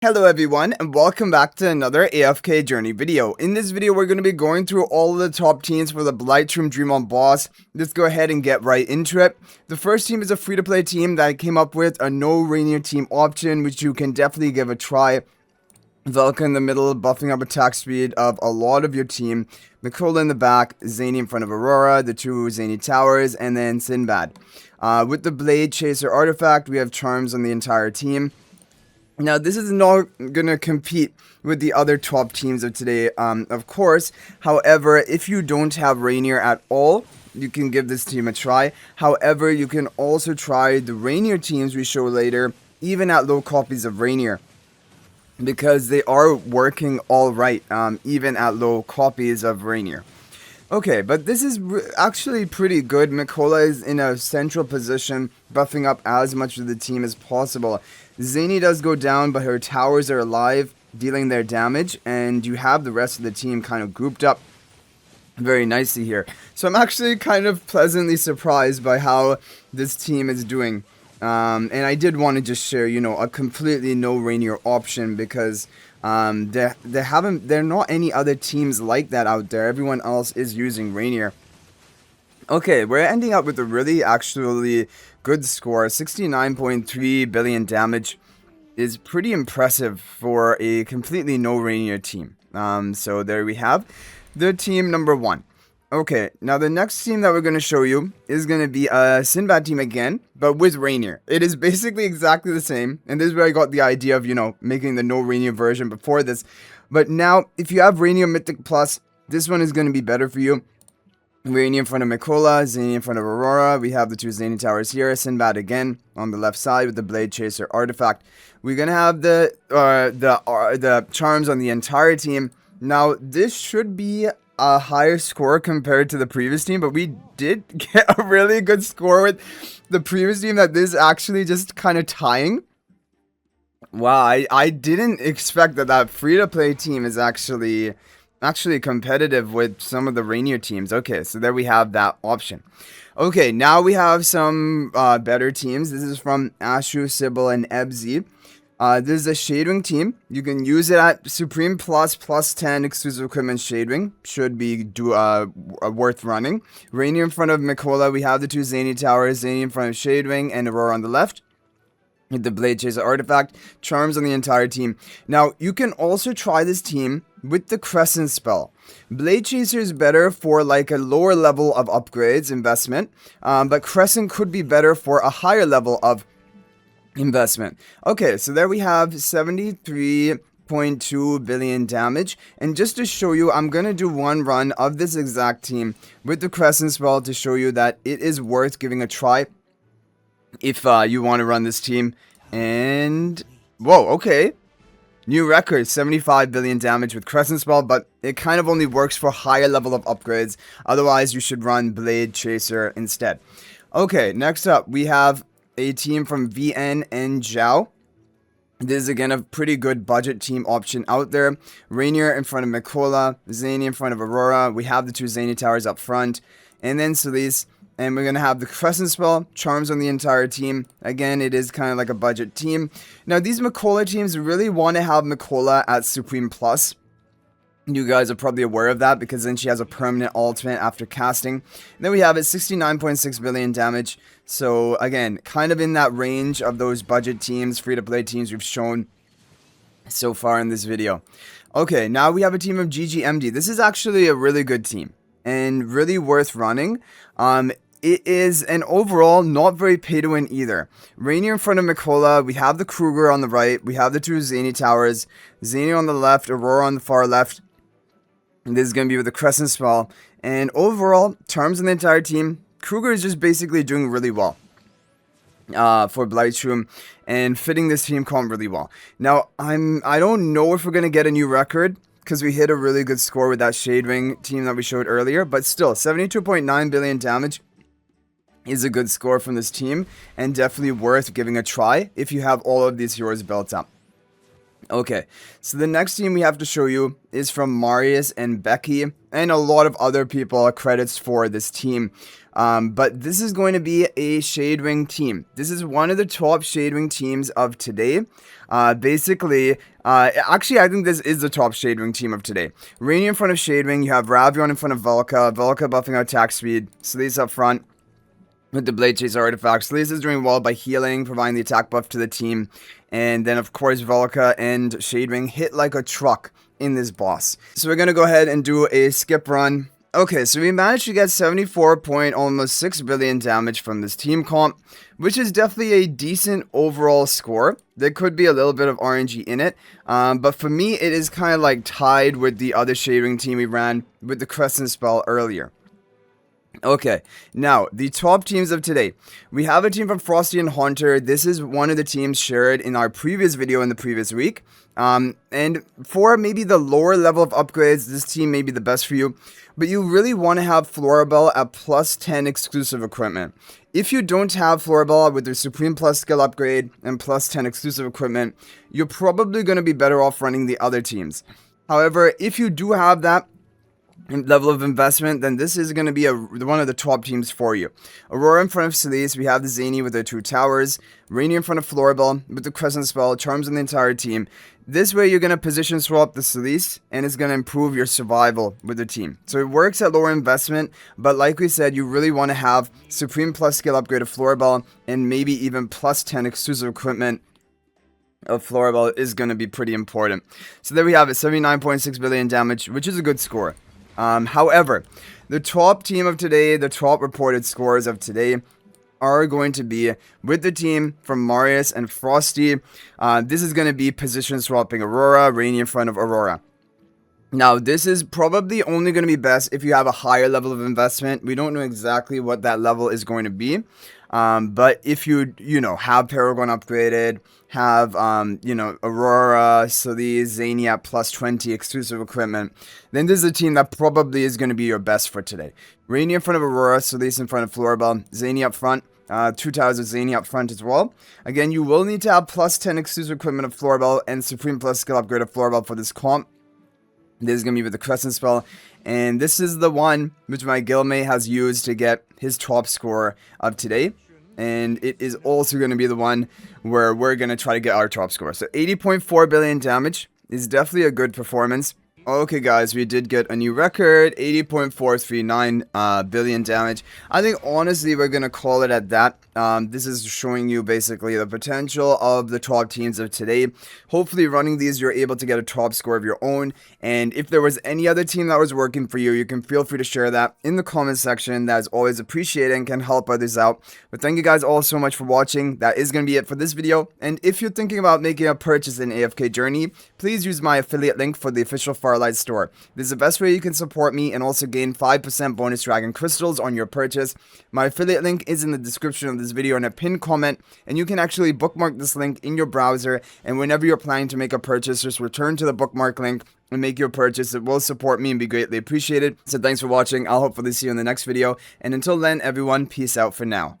Hello everyone and welcome back to another AFK journey video. In this video we're going to be going through all of the top teams for the Blightshroom Dream on Boss. Let's go ahead and get right into it. The first team is a free-to-play team that I came up with, a No-Reinier Team option, which you can definitely give a try. Velka in the middle, buffing up attack speed of a lot of your team. Mikola in the back, Zany in front of Aurora, the two Zany towers, and then Sinbad. With the Blade Chaser artifact, we have charms on the entire team. Now, this is not going to compete with the other top teams of today, of course. However, if you don't have Reinier at all, you can give this team a try. However, you can also try the Reinier teams we show later, even at low copies of Reinier, because they are working all right, even at low copies of Reinier. Okay, but this is actually pretty good. Mikola is in a central position, buffing up as much of the team as possible. Zany does go down, but her towers are alive, dealing their damage, and you have the rest of the team kind of grouped up very nicely here. So I'm actually kind of pleasantly surprised by how this team is doing. And I did want to just share, a completely no Reinier option because there are not any other teams like that out there. Everyone else is using Reinier. Okay, we're ending up with a really actually good score. 69.3 billion damage is pretty impressive for a completely no Reinier team. So there we have the team number one. Okay, now the next team that we're going to show you is going to be a Sinbad team again, but with Reinier. It is basically exactly the same, and this is where I got the idea of, making the no Reinier version before this. But now, if you have Reinier Mythic Plus, this one is going to be better for you. Reinier in front of Mikola, Zany in front of Aurora. We have the two Zany towers here. Sinbad again on the left side with the Blade Chaser artifact. We're going to have the charms on the entire team. Now, this should be a higher score compared to the previous team, but we did get a really good score with the previous team that this is actually just kind of tying. Wow, I didn't expect that free-to-play team is actually competitive with some of the Reinier teams. Okay, so there we have that option. Okay, now we have some better teams. This is from Ashu, Sybil, and Ebzy. This is a Shadewing team. You can use it at Supreme Plus, plus 10 exclusive equipment Shadewing. Should be worth running. Reinier in front of Mikola. We have the two Zany towers. Zany in front of Shadewing and Aurora on the left. With the Blade Chaser artifact. Charms on the entire team. Now, you can also try this team with the Crescent spell. Blade Chaser is better for like a lower level of upgrades, investment. But Crescent could be better for a higher level of investment. Okay, so there we have 73.2 billion damage, and just to show you, I'm gonna do one run of this exact team with the Crescent spell to show you that it is worth giving a try if you want to run this team. And whoa, okay, new record, 75 billion damage with Crescent spell, but it kind of only works for higher level of upgrades. Otherwise, you should run Blade Chaser instead. Okay, next up we have a team from VN and Zhao. This is again a pretty good budget team option out there. Reinier in front of Mikola, Zany in front of Aurora. We have the two Zany towers up front, and then Solise. And we're going to have the Crescent spell, charms on the entire team. Again, it is kind of like a budget team. Now, these Mikola teams really want to have Mikola at Supreme Plus. You guys are probably aware of that because then she has a permanent ultimate after casting. And then we have it 69.6 billion damage. So again, kind of in that range of those budget teams, free-to-play teams we've shown so far in this video. Okay, now we have a team of GGMD. This is actually a really good team and really worth running. It is an overall not very pay to win either. Reinier in front of Mikola. We have the Kruger on the right. We have the two Zany towers. Zany on the left. Aurora on the far left. And this is going to be with the Crescent spell. And overall, terms in the entire team, Kruger is just basically doing really well for Blightshroom and fitting this team comp really well. Now, I don't know if we're going to get a new record because we hit a really good score with that Shadewing team that we showed earlier. But still, 72.9 billion damage is a good score from this team and definitely worth giving a try if you have all of these heroes built up. Okay, so the next team we have to show you is from Marius and Becky, and a lot of other people credits for this team. But this is going to be a Shadewing team. This is one of the top Shadewing teams of today. Actually, I think this is the top Shadewing team of today. Reinier in front of Shadewing, you have Ravion in front of Velka buffing out attack speed, Solise up front with the Blade Chase artifact. Solise is doing well by healing, providing the attack buff to the team. And then, of course, Velka and Shadewing hit like a truck in this boss. So we're going to go ahead and do a skip run. Okay, so we managed to get 74.6 billion damage from this team comp, which is definitely a decent overall score. There could be a little bit of RNG in it, but for me, it is kind of like tied with the other Shadewing team we ran with the Crescent spell earlier. Okay, now, the top teams of today. We have a team from Frosty and Haunter. This is one of the teams shared in our previous video in the previous week. And for maybe the lower level of upgrades, this team may be the best for you. But you really want to have Florabelle at plus 10 exclusive equipment. If you don't have Florabelle with their Supreme Plus skill upgrade and plus 10 exclusive equipment, you're probably going to be better off running the other teams. However, if you do have that level of investment, then this is going to be one of the top teams for you. Aurora in front of Solise, we have the Zany with their 2 towers, Reinier in front of Florabelle with the Crescent spell, charms on the entire team. This way you're going to position swap the Solise, and it's going to improve your survival with the team. So it works at lower investment, but like we said, you really want to have Supreme Plus skill upgrade of Florabelle, and maybe even plus 10 exclusive equipment of Florabelle is going to be pretty important. So there we have it, 79.6 billion damage, which is a good score. However, the top team of today, the top reported scores of today are going to be with the team from Marius and Frosty. This is going to be position swapping Aurora, Reinier in front of Aurora. Now, this is probably only going to be best if you have a higher level of investment. We don't know exactly what that level is going to be. But if you have Paragon upgraded, have, Aurora, Solise, Zany at plus 20 exclusive equipment, then this is a team that probably is going to be your best for today. Reinier in front of Aurora, Solise in front of Florabelle, Zany up front, 2 towers of Zany up front as well. Again, you will need to have plus 10 exclusive equipment of Florabelle and Supreme Plus skill upgrade of Florabelle for this comp. This is going to be with the Crescent spell, and this is the one which my guildmate has used to get his top score of today, and it is also going to be the one where we're going to try to get our top score. So 80.4 billion damage is definitely a good performance. Okay guys, we did get a new record, 80.439 billion damage. I think honestly we're going to call it at that. This is showing you basically the potential of the top teams of today. Hopefully running these you're able to get a top score of your own, and if there was any other team that was working for you, you can feel free to share that in the comment section. That is always appreciated and can help others out. But thank you guys all so much for watching. That is going to be it for this video, and if you're thinking about making a purchase in AFK Journey, please use my affiliate link for the official Farlight store. This is the best way you can support me and also gain 5% bonus dragon crystals on your purchase. My affiliate link is in the description of this video in a pinned comment, and you can actually bookmark this link in your browser, and whenever you're planning to make a purchase, just return to the bookmark link and make your purchase. It will support me and be greatly appreciated. So thanks for watching. I'll hopefully see you in the next video, and until then everyone, peace out for now.